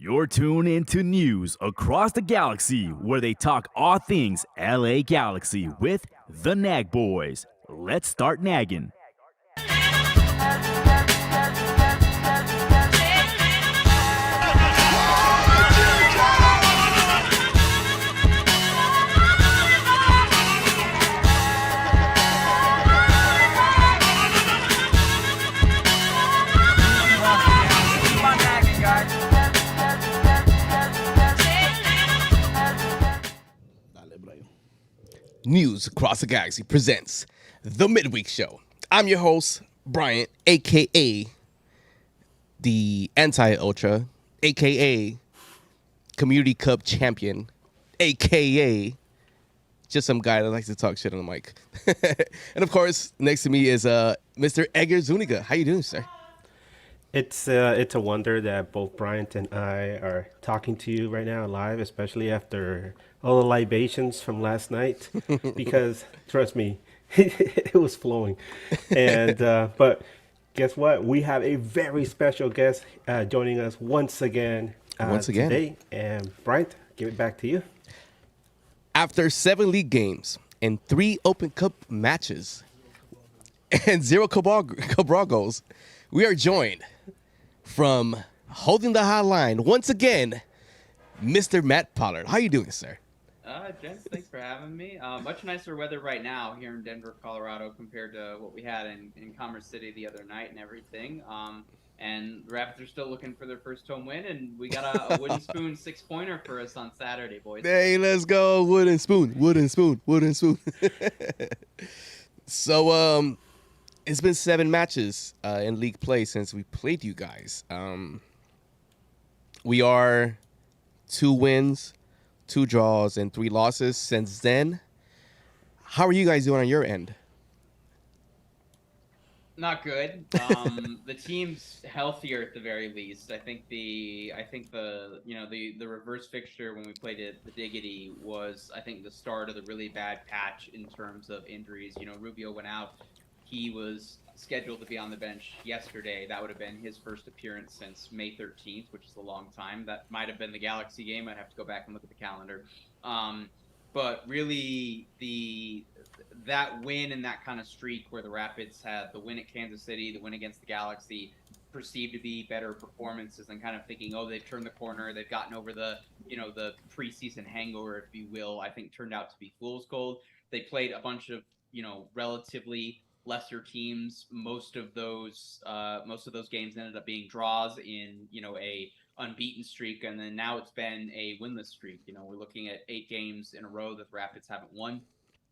You're tuned into news across the galaxy where they talk all things LA Galaxy with the Nag Boys. Let's start nagging. News Across the Galaxy presents the MidWeek Show. I'm your host, Bryant, aka the Anti-Ultra, aka Community Cup Champion, aka just some guy that likes to talk shit on the mic. And of course, next to me is Mr. Edgar Zuniga. How you doing, sir? It's a wonder that both Bryant and I are talking to you right now live, especially after all the libations from last night, because trust me, it was flowing. And but guess what? We have a very special guest joining us once again today. And Bryant, give it back to you. After 7 league games and 3 Open Cup matches and 0 Cabral goals, we are joined from holding the high line once again, Mr. Matt Pollard. How you doing, sir? Gents, thanks for having me. Much nicer weather right now here in Denver, Colorado, compared to what we had in Commerce City the other night and everything. And the Rapids are still looking for their first home win, and we got a wooden spoon 6-pointer for us on Saturday, boys. Hey, let's go. Wooden spoon, wooden spoon, wooden spoon. So, it's been 7 matches in league play since we played you guys. We are 2 wins, 2 draws, and 3 losses since then. How are you guys doing on your end? Not good. The team's healthier at the very least. I think the reverse fixture when we played at the Diggity was, I think, the start of the really bad patch in terms of injuries. Rubio went out. He was scheduled to be on the bench yesterday. That would have been his first appearance since May 13th, which is a long time. That might have been the Galaxy game. I'd have to go back and look at the calendar. But really, that win and that kind of streak where the Rapids had the win at Kansas City, the win against the Galaxy, perceived to be better performances, and kind of thinking, oh, they've turned the corner, they've gotten over the preseason hangover, if you will, I think turned out to be fool's gold. They played a bunch of, relatively lesser teams. Most of those games ended up being draws in, a unbeaten streak, and then now it's been a winless streak. We're looking at 8 games in a row that the Rapids haven't won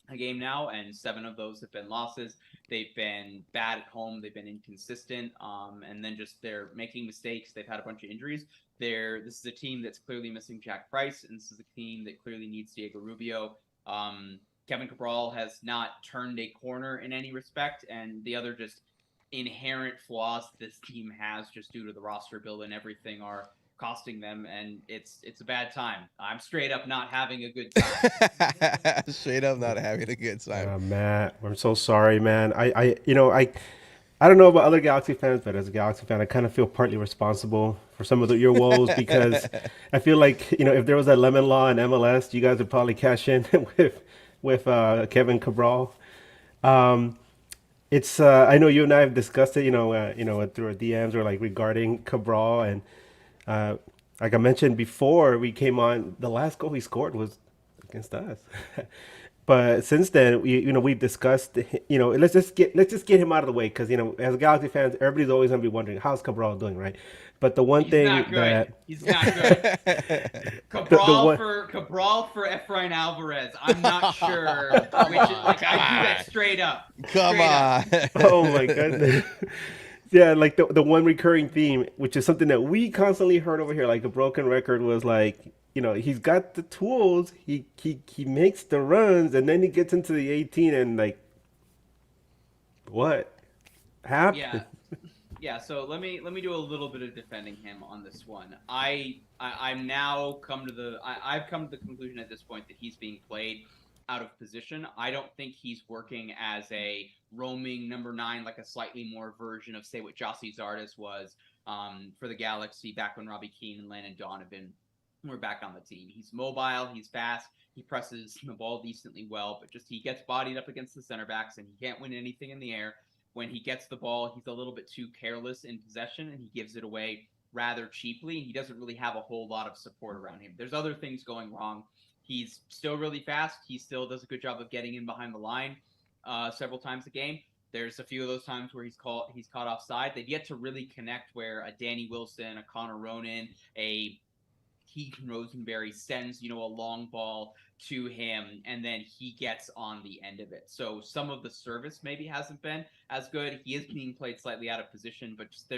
a game now, and 7 of those have been losses. They've been bad at home. They've been inconsistent, and then just they're making mistakes. They've had a bunch of injuries. This is a team that's clearly missing Jack Price, and this is a team that clearly needs Diego Rubio. Kevin Cabral has not turned a corner in any respect, and the other just inherent flaws this team has just due to the roster build and everything are costing them, and it's a bad time. I'm straight up not having a good time. Straight up not having a good time. Matt, I'm so sorry, man. I don't know about other Galaxy fans, but as a Galaxy fan, I kind of feel partly responsible for some of your woes because I feel like, if there was a lemon law in MLS, you guys would probably cash in with Kevin Cabral. It's I know you and I have discussed it, through our DMs or like regarding Cabral, and like I mentioned before we came on, the last goal he scored was against us. But since then, we've discussed, let's just get him out of the way because, as Galaxy fans, everybody's always gonna be wondering how's Cabral doing, right? But the one thing that he's not good. Cabral for Efrain Alvarez. I'm not sure which. I do that straight up. Come on. Oh my goodness. Yeah, like the one recurring theme, which is something that we constantly heard over here, like a broken record, was like, he's got the tools, he makes the runs, and then he gets into the 18 and like, what happened? Yeah. So let me do a little bit of defending him on this one. I've come to the conclusion at this point that he's being played out of position. I don't think he's working as a roaming number 9, like a slightly more version of, say, what Jossie Zardes was for the Galaxy back when Robbie Keane and Landon Donovan were back on the team. He's mobile, he's fast, he presses the ball decently well, but just he gets bodied up against the center backs and he can't win anything in the air. When he gets the ball, he's a little bit too careless in possession and he gives it away rather cheaply. He doesn't really have a whole lot of support around him. There's other things going wrong. He's still really fast. He still does a good job of getting in behind the line several times a game. There's a few of those times where he's caught offside. They've yet to really connect where a Danny Wilson, a Connor Ronan, a Keegan Rosenberry sends, a long ball to him and then he gets on the end of it. So some of the service maybe hasn't been as good. He is being played slightly out of position, but just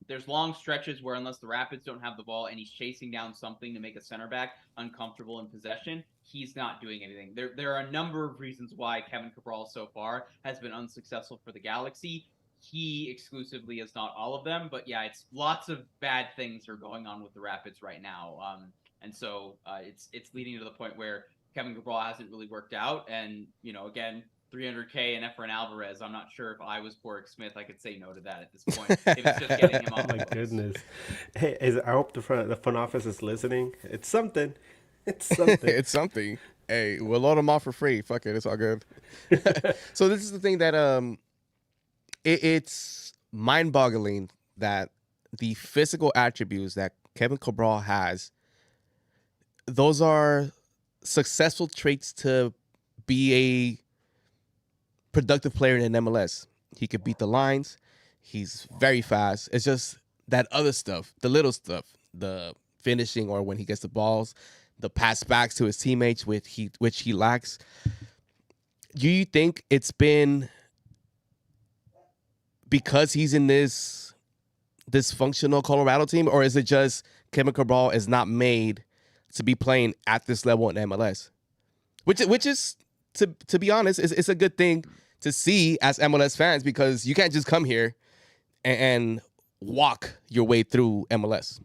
there's long stretches where unless the Rapids don't have the ball and he's chasing down something to make a center back uncomfortable in possession, he's not doing anything. There are a number of reasons why Kevin Cabral so far has been unsuccessful for the Galaxy. He exclusively is not all of them, but yeah, it's lots of bad things are going on with the Rapids right now. And so it's leading to the point where Kevin Cabral hasn't really worked out. And, again, $300K and Efrain Alvarez. I'm not sure if I was Porrick Smith, I could say no to that at this point. If it's just getting him off. Oh my goodness! Hey, I hope the front office is listening. It's something. It's something. It's something. Hey, we'll load them off for free. Fuck it, it's all good. So this is the thing that it's mind-boggling that the physical attributes that Kevin Cabral has, those are successful traits to be a productive player in MLS. He could beat the lines. He's very fast. It's just that other stuff, the little stuff, the finishing or when he gets the balls, the pass backs to his teammates, which he lacks. Do you think it's been because he's in this dysfunctional Colorado team, or is it just Kevin Cabral is not made to be playing at this level in MLS? Which is to be honest, it's a good thing to see as MLS fans, because you can't just come here and walk your way through MLS.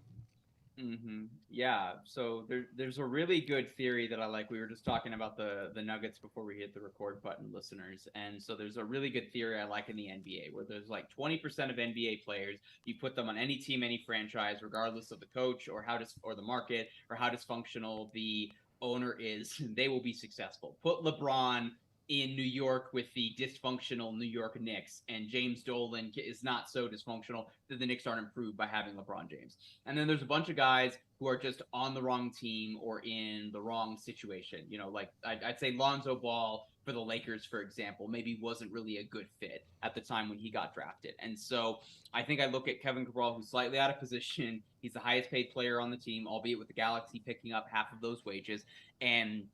Mm-hmm. Yeah, so there's a really good theory that I like. We were just talking about the Nuggets before we hit the record button, listeners. And so there's a really good theory I like in the NBA where there's like 20% of NBA players, you put them on any team, any franchise, regardless of the coach or or the market or how dysfunctional the owner is, they will be successful. Put LeBron in New York with the dysfunctional New York Knicks, and James Dolan is not so dysfunctional that the Knicks aren't improved by having LeBron James. And then there's a bunch of guys who are just on the wrong team or in the wrong situation. Like I'd say Lonzo Ball for the Lakers, for example, maybe wasn't really a good fit at the time when he got drafted. And so I think I look at Kevin Cabral, who's slightly out of position. He's the highest paid player on the team, albeit with the Galaxy picking up half of those wages. And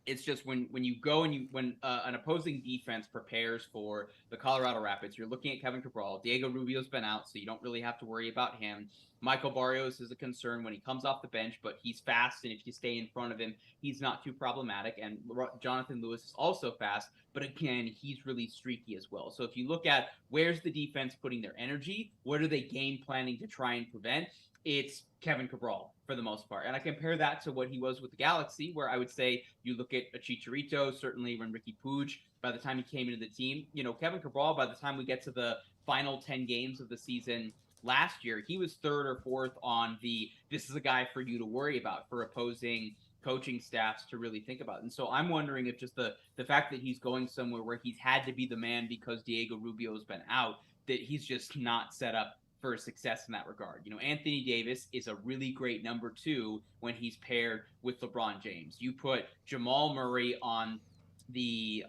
it's just when you go and when an opposing defense prepares for the Colorado Rapids, you're looking at Kevin Cabral. Diego Rubio's been out, so you don't really have to worry about him. Michael Barrios is a concern when he comes off the bench, but he's fast, and if you stay in front of him, he's not too problematic. And Jonathan Lewis is also fast, but again, he's really streaky as well. So if you look at where's the defense putting their energy, what are they game planning to try and prevent, it's Kevin Cabral for the most part. And I compare that to what he was with the Galaxy, where I would say you look at a Chicharito, certainly when Ricky Puig, by the time he came into the team, Kevin Cabral, by the time we get to the final 10 games of the season last year, he was third or fourth on this is a guy for you to worry about, for opposing coaching staffs to really think about. And so I'm wondering if just the fact that he's going somewhere where he's had to be the man because Diego Rubio's been out, that he's just not set up for success in that regard. Anthony Davis is a really great number 2 when he's paired with LeBron James. You put Jamal Murray on the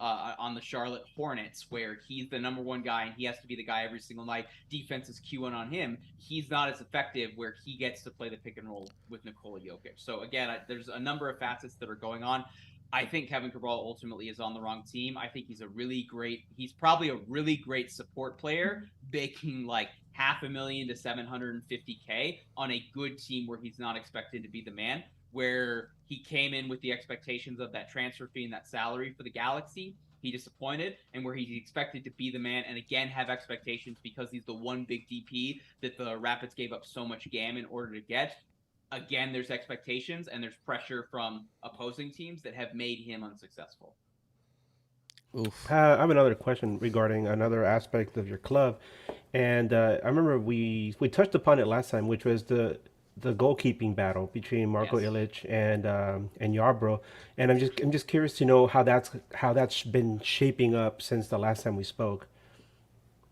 Charlotte Hornets, where he's the number 1 guy and he has to be the guy every single night. Defense is queuing on him. He's not as effective where he gets to play the pick and roll with Nikola Jokic. So again, there's a number of facets that are going on. I think Kevin Cabral ultimately is on the wrong team. I think he's probably a really great support player, making like $500,000 to $750K on a good team where he's not expected to be the man, where he came in with the expectations of that transfer fee and that salary for the Galaxy. He disappointed, and where he's expected to be the man and again have expectations because he's the one big DP that the Rapids gave up so much GAM in order to get. Again, there's expectations and there's pressure from opposing teams that have made him unsuccessful. Oof. I have another question regarding another aspect of your club, and I remember we touched upon it last time, which was the goalkeeping battle between Marco Yes. Illich and Yarbrough, and I'm just curious to know how that's been shaping up since the last time we spoke.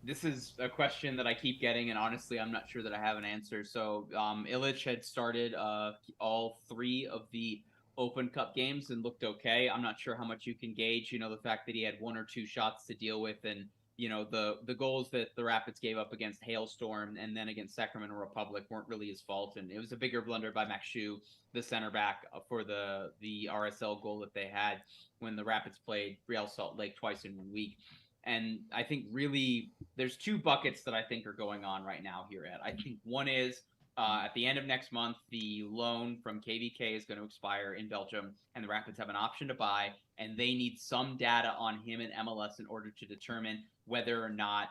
This is a question that I keep getting, and honestly, I'm not sure that I have an answer. So, Illich had started all three of the Open Cup games and looked okay. I'm not sure how much you can gauge, the fact that he had one or two shots to deal with, and the goals that the Rapids gave up against Hailstorm and then against Sacramento Republic weren't really his fault, and it was a bigger blunder by Max Shu, the center back, for the RSL goal that they had when the Rapids played Real Salt Lake twice in 1 week. And I think really there's two buckets that I think are going on right now here, Ed. I think one is at the end of next month, the loan from KVK is going to expire in Belgium, and the Rapids have an option to buy, and they need some data on him in MLS in order to determine whether or not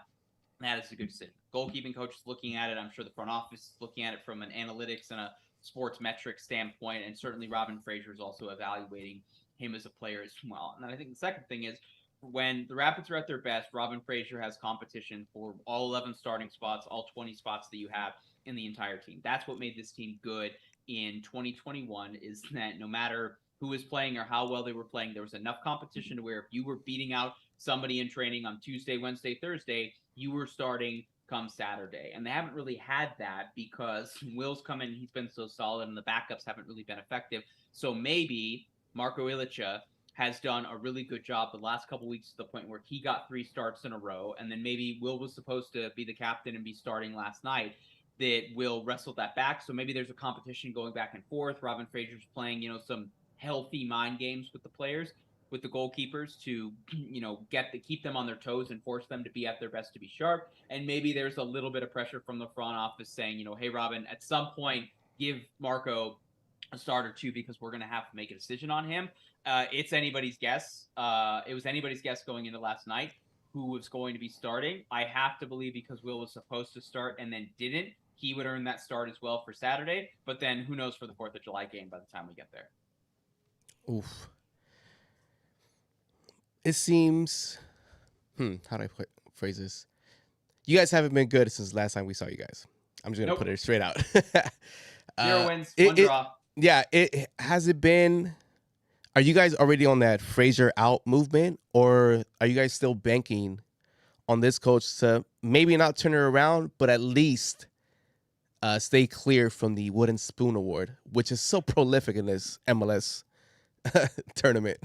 that is a good decision. Goalkeeping coach is looking at it. I'm sure the front office is looking at it from an analytics and a sports metrics standpoint, and certainly Robin Fraser is also evaluating him as a player as well. And then I think the second thing is when the Rapids are at their best, Robin Fraser has competition for all 11 starting spots, all 20 spots that you have in the entire team. That's what made this team good in 2021 is that no matter who was playing or how well they were playing, there was enough competition to where if you were beating out somebody in training on Tuesday, Wednesday, Thursday, you were starting come Saturday. And they haven't really had that because Will's come in, he's been so solid, and the backups haven't really been effective. So maybe Marco Ilicha has done a really good job the last couple weeks to the point where he got 3 starts in a row, and then maybe Will was supposed to be the captain and be starting last night. That Will wrestled that back, so maybe there's a competition going back and forth. Robin Fraser's playing, some healthy mind games with the players, with the goalkeepers to, keep them on their toes and force them to be at their best to be sharp. And maybe there's a little bit of pressure from the front office saying, hey, Robin, at some point, give Marco a start or two because we're going to have to make a decision on him. It's anybody's guess. It was anybody's guess going into last night who was going to be starting. I have to believe because Will was supposed to start and then didn't, he would earn that start as well for Saturday. But then who knows for the 4th of July game by the time we get there. Oof. It seems. How do I phrase this? You guys haven't been good since last time we saw you guys. I'm just gonna put it straight out. 0 wins, 1 draw. Yeah, it has it been. Are you guys already on that Fraser out movement, or are you guys still banking on this coach to maybe not turn it around, but at least stay clear from the Wooden Spoon Award, which is so prolific in this MLS tournament?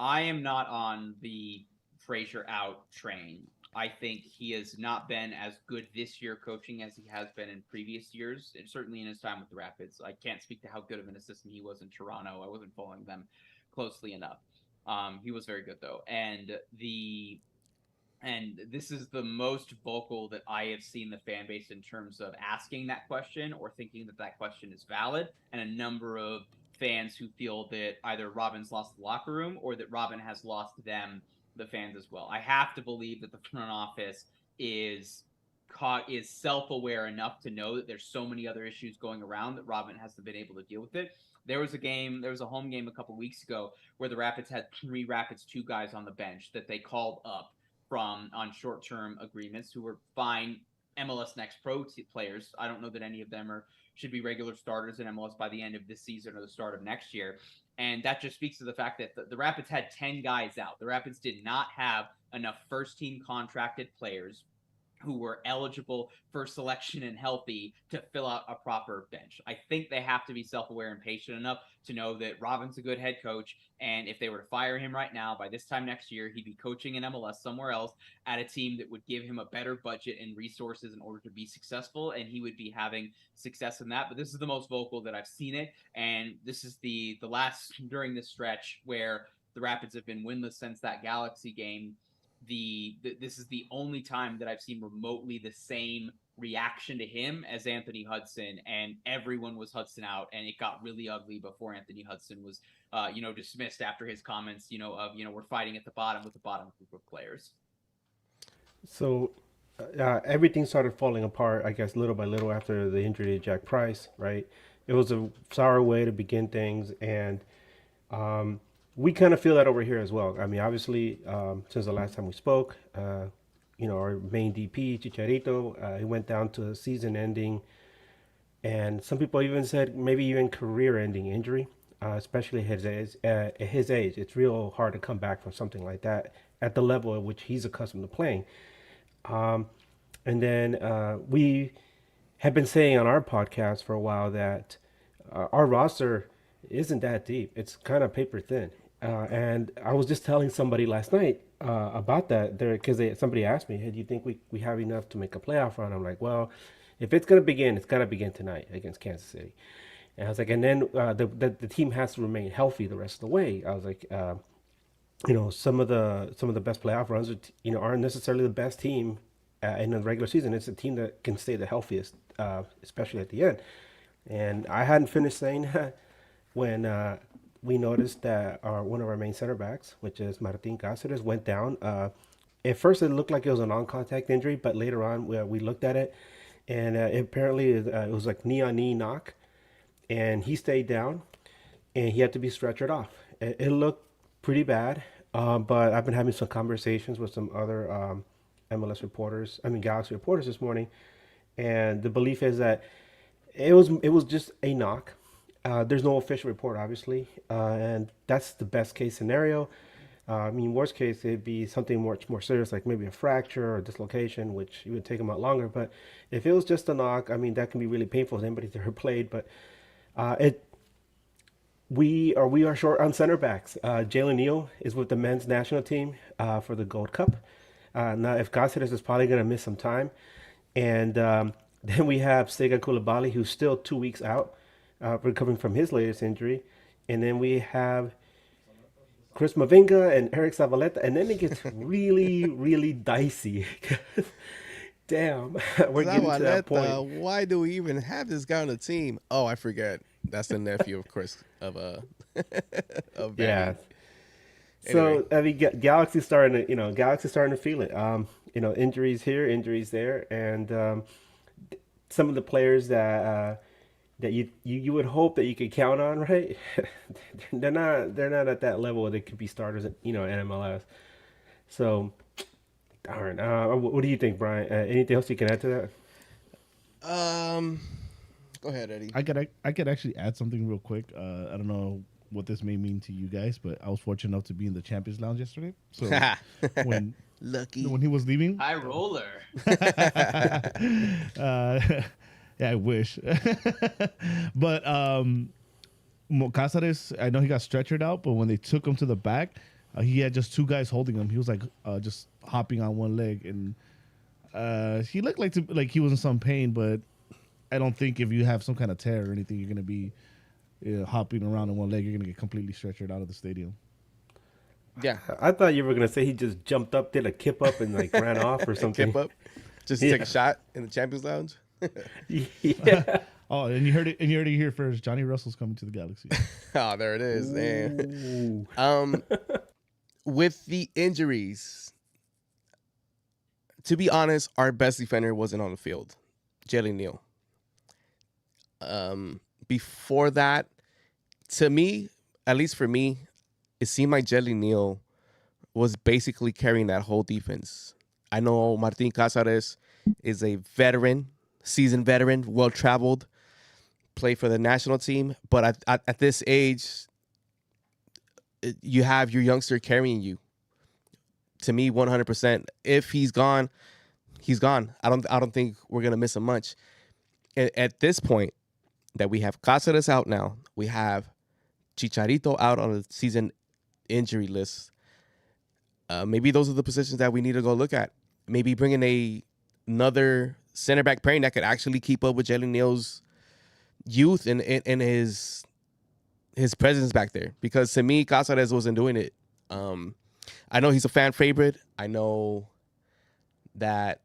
I am not on the Fraser out train. I think he has not been as good this year coaching as he has been in previous years, and certainly in his time with the Rapids. I can't speak to how good of an assistant he was in Toronto. I wasn't following them closely enough. He was very good though, and this is the most vocal that I have seen the fan base in terms of asking that question or thinking that that question is valid, and a number of fans who feel that either Robin's lost the locker room or that Robin has lost them, the fans as well. I have to believe that the front office is self-aware enough to know that there's so many other issues going around that Robin hasn't been able to deal with it. There was a home game a couple weeks ago where the Rapids had 3 Rapids 2 guys on the bench that they called up on short-term agreements who were fine MLS Next Pro players. I don't know that any of them should be regular starters in MLS by the end of this season or the start of next year. And that just speaks to the fact that the Rapids had 10 guys out. The Rapids did not have enough first-team contracted players who were eligible for selection and healthy to fill out a proper bench. I think they have to be self-aware and patient enough to know that Robin's a good head coach, and if they were to fire him right now, by this time next year, he'd be coaching in MLS somewhere else at a team that would give him a better budget and resources in order to be successful, and he would be having success in that. But this is the most vocal that I've seen it, and this is the last during this stretch where the Rapids have been winless since that Galaxy game. This is the only time that I've seen remotely the same reaction to him as Anthony Hudson, and everyone was Hudson out, and it got really ugly before Anthony Hudson was dismissed after his comments we're fighting at the bottom with the bottom group of players. So everything started falling apart, I guess, little by little after the injury to Jack Price, right? It was a sour way to begin things, and we kind of feel that over here as well. I mean, obviously, since the last time we spoke, our main DP, Chicharito, he went down to a season-ending, and some people even said maybe even career-ending injury, especially at his age. It's real hard to come back from something like that at the level at which he's accustomed to playing. And then we have been saying on our podcast for a while that our roster isn't that deep. It's kind of paper thin. And I was just telling somebody last night about that there because somebody asked me, hey, do you think we have enough to make a playoff run? I'm like, well, if it's going to begin, it's got to begin tonight against Kansas City. And I was like, and then the team has to remain healthy the rest of the way. I was like, some of the best playoff runs, aren't necessarily the best team in the regular season. It's a team that can stay the healthiest, especially at the end. And I hadn't finished saying that when we noticed that one of our main center backs, which is Martin Cáceres, went down. At first, it looked like it was a non-contact injury, but later on, we looked at it, and apparently it was like knee-on-knee knock, and he stayed down, and he had to be stretchered off. It looked pretty bad, but I've been having some conversations with some other Galaxy reporters this morning, and the belief is that it was just a knock. There's no official report, obviously, and that's the best case scenario. Worst case, it'd be something much more serious, like maybe a fracture or dislocation, which it would take him out longer. But if it was just a knock, that can be really painful to anybody who's ever played. But we are short on center backs. Jalen Neal is with the men's national team for the Gold Cup. Now, if Cáceres is probably going to miss some time. And then we have Sega Koulibaly, who's still 2 weeks out, recovering from his latest injury. And then we have Chris Mavinga and Eric Zavaleta. And then it gets really, really dicey. Damn, we're getting to that point. Why do we even have this guy on the team? Oh, I forget. That's the nephew, of course, of of yeah. Anyway. So Galaxy's starting to feel it. Injuries here, injuries there, and some of the players that you would hope that you could count on, right? they're not at that level where they could be starters, in MLS. So, darn. What do you think, Brian? Anything else you can add to that? Go ahead, Eddie. I could actually add something real quick. I don't know what this may mean to you guys, but I was fortunate enough to be in the Champions Lounge yesterday. So when he was leaving, high roller. Yeah, I wish. But Cáceres, I know he got stretchered out, but when they took him to the back, he had just two guys holding him. He was like just hopping on one leg, and he looked like he was in some pain, but I don't think if you have some kind of tear or anything, you're going to be hopping around on one leg. You're going to get completely stretchered out of the stadium. Yeah. I thought you were going to say he just jumped up, did a kip up, and ran off or something. Kip up? Just take a shot in the Champions Lounge? Yeah. Oh, and you heard it here first. Johnny Russell's coming to the Galaxy. Oh, there it is, man. With the injuries, to be honest, our best defender wasn't on the field, Jalen Neal. Before that, to me, at least for me, it seemed like Jalen Neal was basically carrying that whole defense. I know Martin Cáceres is a seasoned veteran, well-traveled, played for the national team. But at this age, you have your youngster carrying you. To me, 100%. If he's gone, he's gone. I don't think we're gonna miss him much. At this point, that we have Cáceres out now, we have Chicharito out on the season injury list. Maybe those are the positions that we need to go look at. Maybe bringing another center back pairing that could actually keep up with Jalen Neal's youth and his presence back there. Because to me, Cáceres wasn't doing it. I know he's a fan favorite. I know that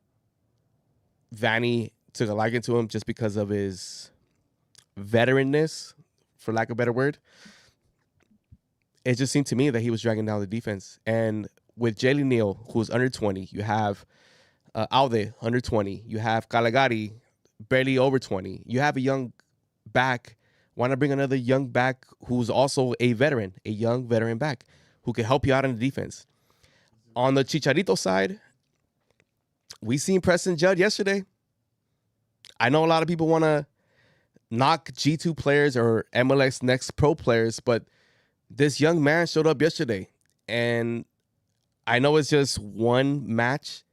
Vanny took a liking to him just because of his veteranness, for lack of a better word. It just seemed to me that he was dragging down the defense. And with Jalen Neal, who's under 20, you have Alde, under 20. You have Calegari, barely over 20. You have a young back Why not bring another young back who's also a veteran, a young veteran back who can help you out in the defense? On the Chicharito side, we seen Preston Judd yesterday. I know a lot of people want to knock G2 players or MLS Next Pro players, but this young man showed up yesterday. And I know it's just one match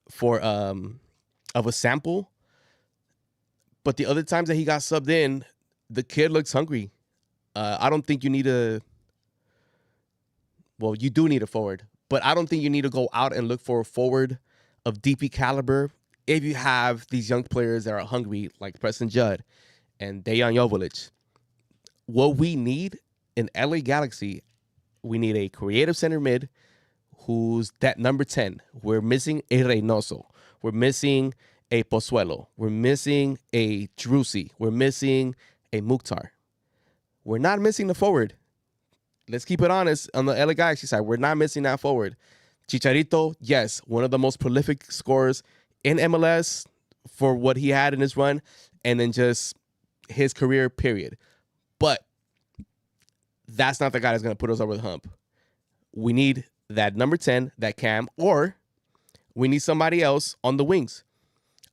for of a sample, but the other times that he got subbed in, the kid looks hungry. I don't think you need a... Well, you do need a forward, but I don't think you need to go out and look for a forward of DP caliber if you have these young players that are hungry, like Preston Judd and Dejan Joveljic. What we need in LA Galaxy, we need a creative center mid who's that number 10. We're missing a Reynoso. We're missing a Pozuelo. We're missing a Drusi. We're missing a Mukhtar. We're not missing the forward. Let's keep it honest on the LA Galaxy side. We're not missing that forward. Chicharito, yes, one of the most prolific scorers in MLS for what he had in his run and then just his career, period. But that's not the guy that's going to put us over the hump. We need that number 10, that Cam, or we need somebody else on the wings.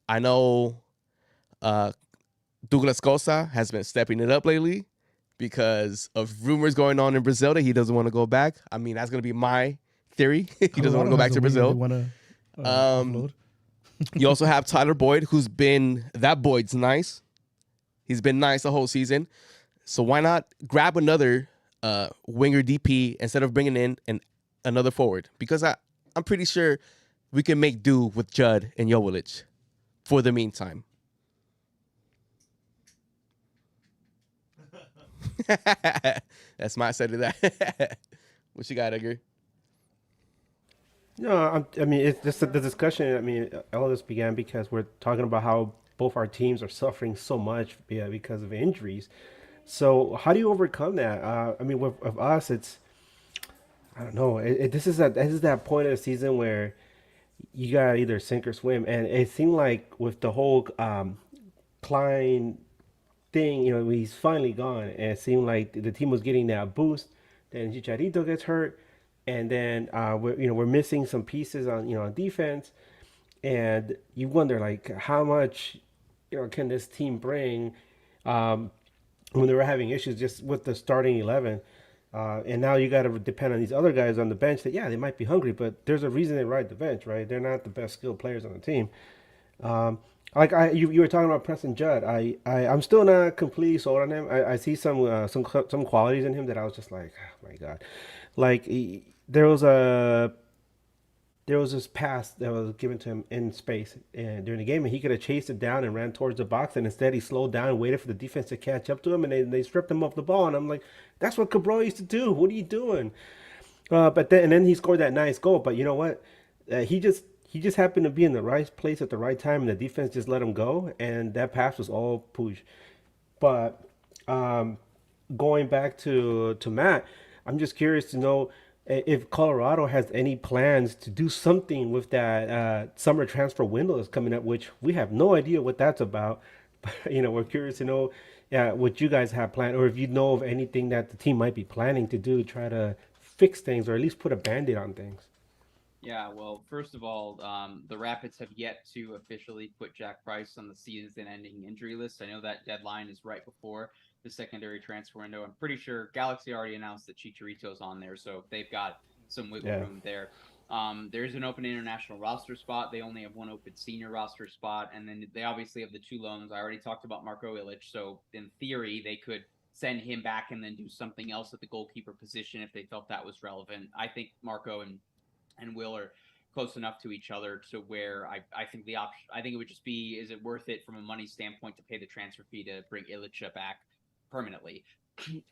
I know Douglas Costa has been stepping it up lately because of rumors going on in Brazil that he doesn't want to go back. I mean, that's going to be my theory. He doesn't want to go back to Brazil. You also have Tyler Boyd, who's been... That Boyd's nice. He's been nice the whole season. So why not grab another winger DP instead of bringing in another forward? Because I'm pretty sure we can make do with Judd and Joveljic for the meantime. That's my side of that. What you got, Edgar? No, I mean, it's just the discussion. I mean, all of this began because we're talking about how both our teams are suffering so much because of injuries. So how do you overcome that? I mean, with us, it's, I don't know. This is that point of the season where you got to either sink or swim. And it seemed like with the whole Klein thing, you know, he's finally gone. And it seemed like the team was getting that boost. Then Chicharito gets hurt. And then we're missing some pieces on defense. And you wonder, like, how much can this team bring when they were having issues just with the starting 11. And now you got to depend on these other guys on the bench that, yeah, they might be hungry, but there's a reason they ride the bench, right? They're not the best skilled players on the team. You were talking about Preston Judd. I'm still not completely sold on him. I see some qualities in him that I was just like, oh my God. Like there was this pass that was given to him in space and during the game, and he could have chased it down and ran towards the box, and instead he slowed down and waited for the defense to catch up to him, and they stripped him off the ball. And I'm like, that's what Cabral used to do. What are you doing? But then he scored that nice goal. But you know what? He just happened to be in the right place at the right time, and the defense just let him go, and that pass was all push. But going back to Matt, I'm just curious to know if Colorado has any plans to do something with that summer transfer window that's coming up, which we have no idea what that's about. But, we're curious to know what you guys have planned, or if you know of anything that the team might be planning to do to try to fix things or at least put a Band-Aid on things. Yeah, well, first of all, the Rapids have yet to officially put Jack Price on the season-ending injury list. I know that deadline is right before the secondary transfer window. I'm pretty sure Galaxy already announced that Chicharito's on there, so they've got some wiggle room there. There's an open international roster spot. They only have one open senior roster spot, and then they obviously have the two loans. I already talked about Marco Illich, so in theory, they could send him back and then do something else at the goalkeeper position if they felt that was relevant. I think Marco and Will are close enough to each other to where I think the option, I think it would just be, is it worth it from a money standpoint to pay the transfer fee to bring Illich back permanently?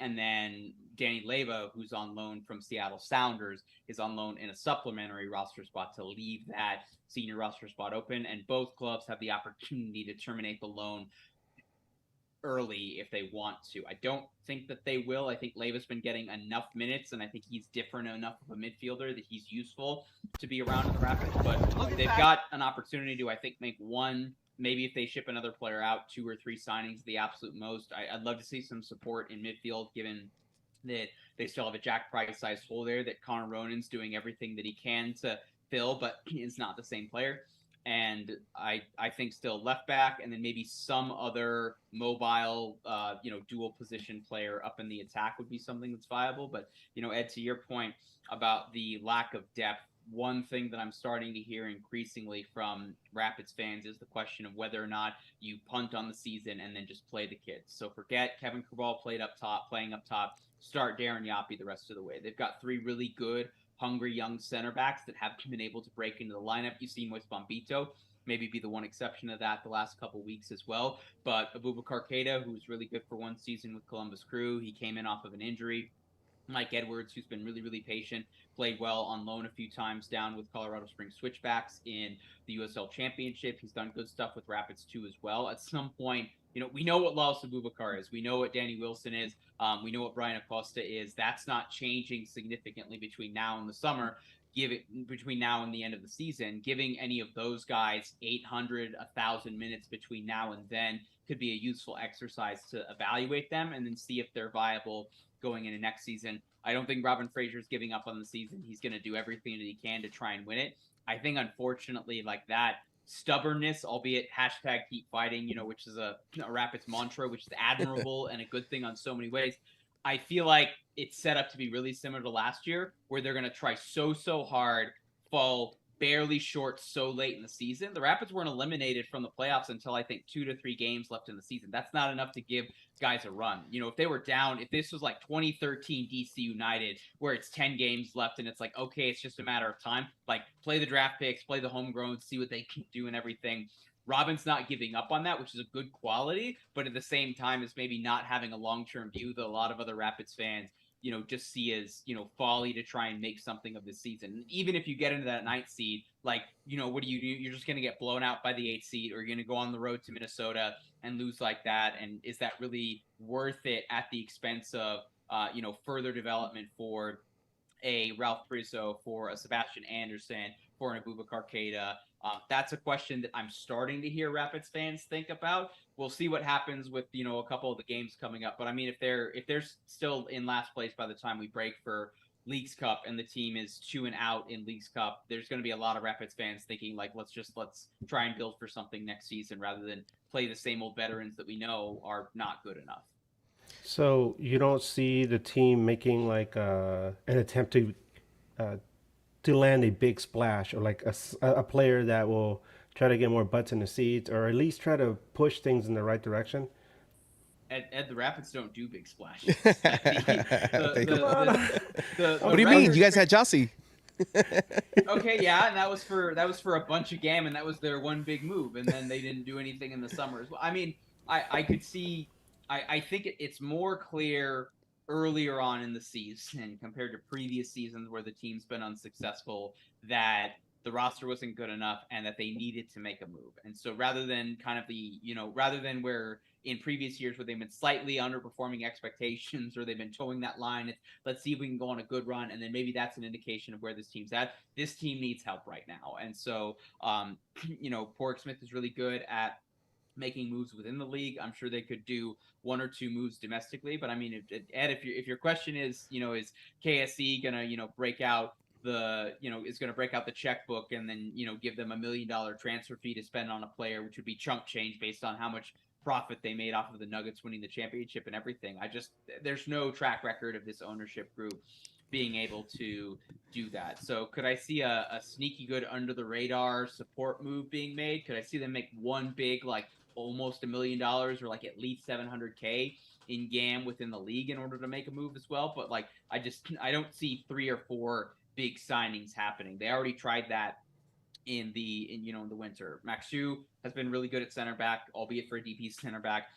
And then Danny Leyva, who's on loan from Seattle Sounders, is on loan in a supplementary roster spot to leave that senior roster spot open. And both clubs have the opportunity to terminate the loan early if they want to. I don't think that they will. I think Leyva's been getting enough minutes, and I think he's different enough of a midfielder that he's useful to be around in the Rapids. But they've got an opportunity to, I think, make one maybe if they ship another player out, 2 or 3 signings, the absolute most. I'd love to see some support in midfield, given that they still have a Jack Price-sized hole there that Connor Ronan's doing everything that he can to fill, but is not the same player. And I think still left back, and then maybe some other mobile, dual position player up in the attack would be something that's viable. But, Ed, to your point about the lack of depth, one thing that I'm starting to hear increasingly from Rapids fans is the question of whether or not you punt on the season and then just play the kids. So forget Kevin Cabral playing up top, start Darren Yapi the rest of the way. They've got 3 really good, hungry young center backs that have been able to break into the lineup. You've seen Moise Bombito maybe be the one exception to that the last couple weeks as well. But Abubakar Keita, who's really good for one season with Columbus Crew, he came in off of an injury. Mike Edwards, who's been really, really patient, played well on loan a few times down with Colorado Springs Switchbacks in the USL Championship. He's done good stuff with Rapids too as well. At some point, we know what Laos Abubakar is. We know what Danny Wilson is. We know what Brian Acosta is. That's not changing significantly between now and the summer. Between now and the end of the season, giving any of those guys 800, 1,000 minutes between now and then could be a useful exercise to evaluate them and then see if they're viable going into next season. I don't think Robin Fraser's giving up on the season. He's going to do everything that he can to try and win it. I think, unfortunately, like that stubbornness, albeit hashtag keep fighting, which is a Rapids mantra, which is admirable and a good thing on so many ways. I feel like it's set up to be really similar to last year, where they're going to try so hard, fall barely short so late in the season. The Rapids weren't eliminated from the playoffs until I think 2 to 3 games left in the season. That's not enough to give guys a run. If they were down, if this was like 2013 DC United, where it's 10 games left and it's like, okay, it's just a matter of time, like play the draft picks, play the homegrown, see what they can do and everything. Robin's not giving up on that, which is a good quality, but at the same time is maybe not having a long-term view that a lot of other Rapids fans, just see as, folly to try and make something of this season. Even if you get into that 9th seed, like, what do? You're just going to get blown out by the 8th seed, or you're going to go on the road to Minnesota and lose like that. And is that really worth it at the expense of, further development for a Ralph Priso, for a Sebastian Anderson, for an Abubakar Keita? That's a question that I'm starting to hear Rapids fans think about. We'll see what happens with a couple of the games coming up. But I mean, if they're still in last place by the time we break for Leagues Cup and the team is 2-out in Leagues Cup, there's going to be a lot of Rapids fans thinking like, let's try and build for something next season rather than play the same old veterans that we know are not good enough. So you don't see the team making like an attempt to land a big splash, or like a player that will try to get more butts in the seats, or at least try to push things in the right direction? Ed, the Rapids don't do big splashes. What do you mean? You guys had Jossie. Okay, yeah, and that was for a bunch of gammon. That was their one big move, and then they didn't do anything in the summer as well. I mean, I could see. I think it's more clear earlier on in the season compared to previous seasons where the team's been unsuccessful that the roster wasn't good enough and that they needed to make a move. And so rather than rather than where in previous years where they've been slightly underperforming expectations or they've been towing that line, let's see if we can go on a good run. And then maybe that's an indication of where this team's at. This team needs help right now. And so, Pork Smith is really good at making moves within the league. I'm sure they could do 1 or 2 moves domestically, but I mean, Ed, if your question is, is KSE gonna, break out the, is gonna break out the checkbook and then, give them $1 million transfer fee to spend on a player, which would be chunk change based on how much profit they made off of the Nuggets winning the championship and everything. There's no track record of this ownership group being able to do that. So could I see a sneaky good under the radar support move being made? Could I see them make one big, like, almost $1 million or like at least $700K in GAM within the league in order to make a move as well? But like, I don't see 3 or 4 big signings happening. They already tried that in the winter. Maxu has been really good at center back, albeit for a DP center back.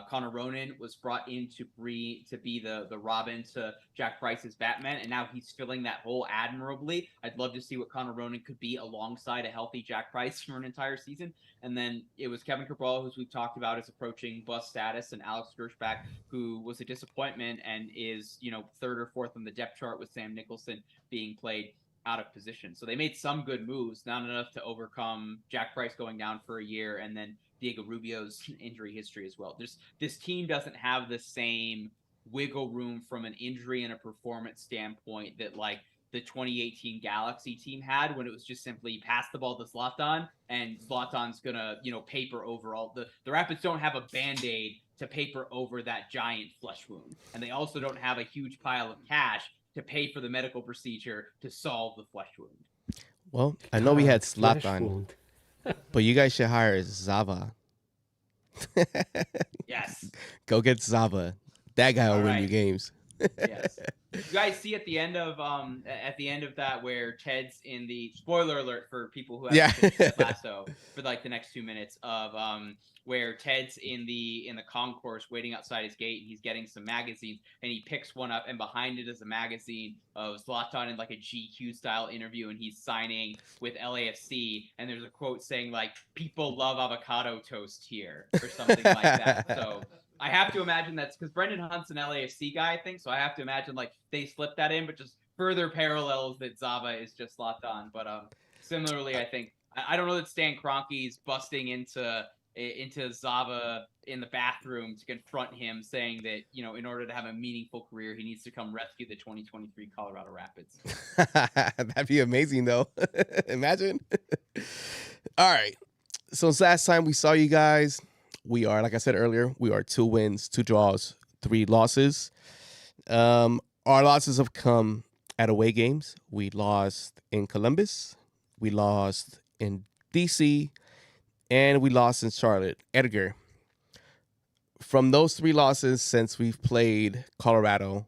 Connor Ronan was brought in to be the Robin to Jack Price's Batman, and now he's filling that hole admirably. I'd love to see what Connor Ronan could be alongside a healthy Jack Price for an entire season. And then it was Kevin Cabral, who we've talked about, is approaching bust status, and Alex Gershback, who was a disappointment and is 3rd or 4th on the depth chart with Sam Nicholson being played out of position. So they made some good moves, not enough to overcome Jack Price going down for a year and then Diego Rubio's injury history as well. This team doesn't have the same wiggle room from an injury and a performance standpoint that like the 2018 Galaxy team had, when it was just simply pass the ball to Zlatan and Zlatan's gonna, paper over all the Rapids don't have a band-aid to paper over that giant flesh wound. And they also don't have a huge pile of cash to pay for the medical procedure to solve the flesh wound. Well, I know we had Flesh Zlatan, wound. but you guys should hire Zava. Yes. Go get Zava. That guy will win you right. games. Yes. You guys see at the end of that where Ted's in the spoiler alert for people who haven't finished Ted Lasso for like the next 2 minutes of where Ted's in the concourse waiting outside his gate and he's getting some magazines and he picks one up and behind it is a magazine of Zlatan in like a GQ style interview and he's signing with LAFC and there's a quote saying like people love avocado toast here or something like that. So I have to imagine that's because Brendan Hunt's an LAFC guy, I think. So I have to imagine like they slipped that in, but just further parallels that Zava is just Zlatan. But similarly, I think I don't know that Stan Kroenke's busting into Zava in the bathroom to confront him, saying that in order to have a meaningful career, he needs to come rescue the 2023 Colorado Rapids. That'd be amazing, though. Imagine. All right. So last time we saw you guys, we are, like I said earlier, we are 2 wins, 2 draws, 3 losses. Our losses have come at away games. We lost in Columbus, we lost in DC, and we lost in Charlotte. Edgar, from those 3 losses since we've played Colorado,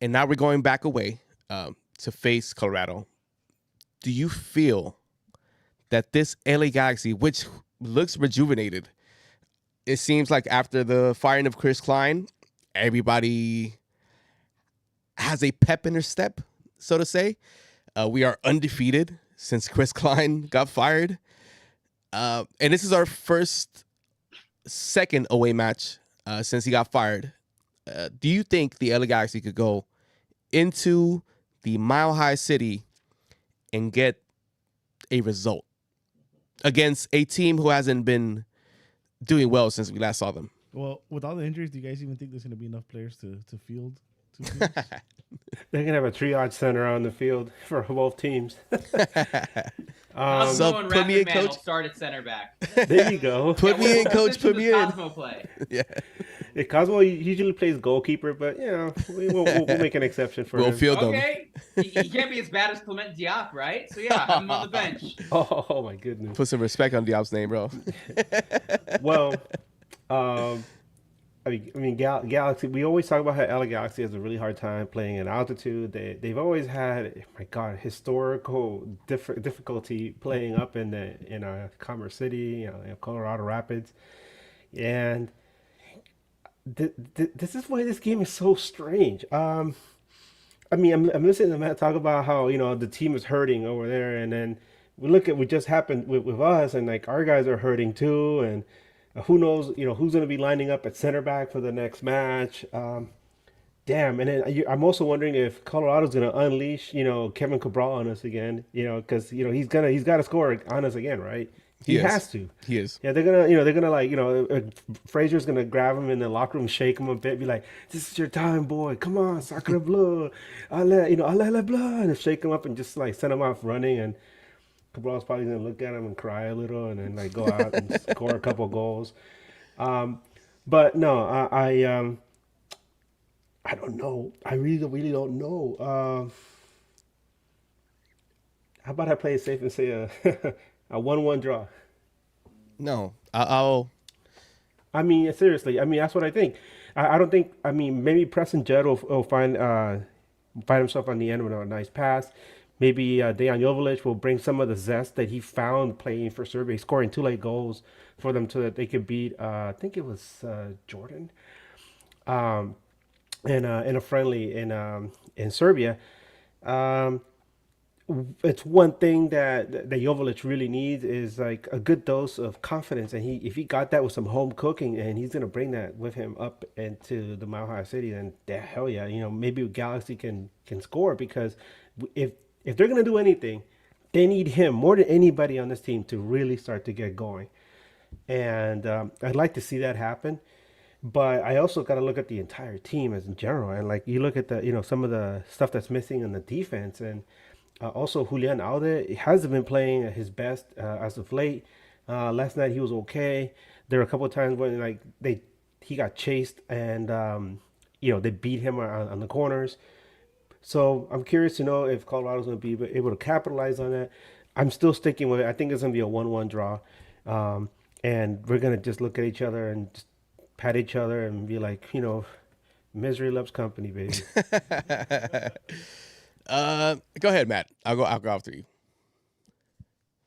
and now we're going back away to face Colorado, do you feel that this LA Galaxy, which looks rejuvenated, it seems like after the firing of Chris Klein, everybody has a pep in their step, so to say. We are undefeated since Chris Klein got fired. And this is our second away match since he got fired. Do you think the LA Galaxy could go into the Mile High City and get a result against a team who hasn't been doing well since we last saw them? Well, with all the injuries, do you guys even think there's going to be enough players to field 2 teams? They're gonna have a triage center on the field for both teams. So and put me in, Man coach. will start at center back. There you go. Put me in, coach. Put me in. Cosmo play. Yeah, Cosmo usually plays goalkeeper, but we'll make an exception for we'll him. field them. Okay, he can't be as bad as Clement Diop, right? So yeah, have him on the bench. Oh my goodness. Put some respect on Diop's name, bro. Well, I mean, Galaxy. We always talk about how LA Galaxy has a really hard time playing in altitude. They've always had, my God, historical difficulty playing up in Commerce City, Colorado Rapids, and this is why this game is so strange. I mean, I'm listening to Matt talk about how the team is hurting over there, and then we look at what just happened with us, and like our guys are hurting too, and who knows, who's going to be lining up at center back for the next match. Damn. And then I'm also wondering if Colorado's going to unleash, Kevin Cabral on us again, because, he's got to score on us again, right? He has to. He is. Yeah, they're gonna like, Frazier's gonna grab him in the locker room, shake him a bit, be like, "This is your time, boy. Come on, sacre bleu, allez le bleu," and shake him up and just like send him off running. And Cabral's probably gonna look at him and cry a little, and then like go out and score a couple goals. But no, I don't know. I really don't know. How about I play it safe and say a 1-1 draw? No, I'll. I mean, seriously. I mean, that's what I think. I don't think. I mean, maybe Preston Judd will find himself on the end with a nice pass. Maybe Dejan Joveljic will bring some of the zest that he found playing for Serbia, scoring 2 late goals for them so that they could beat. I think it was Jordan, in a friendly in Serbia. It's one thing that Joveljic really needs is like a good dose of confidence, and if he got that with some home cooking, and he's gonna bring that with him up into the Mile High City, then hell yeah, maybe Galaxy can score, because if they're gonna do anything, they need him more than anybody on this team to really start to get going. And I'd like to see that happen. But I also got to look at the entire team as in general, and like you look at the some of the stuff that's missing in the defense, and also Julian Alde hasn't been playing at his best as of late. Last night he was okay. There were a couple of times when like he got chased and they beat him on the corners. So I'm curious to know if Colorado's going to be able to capitalize on that. I'm still sticking with it. I think it's going to be a 1-1 draw, and we're going to just look at each other and just pat each other and be like, misery loves company, baby. Go ahead, Matt. I'll go after you.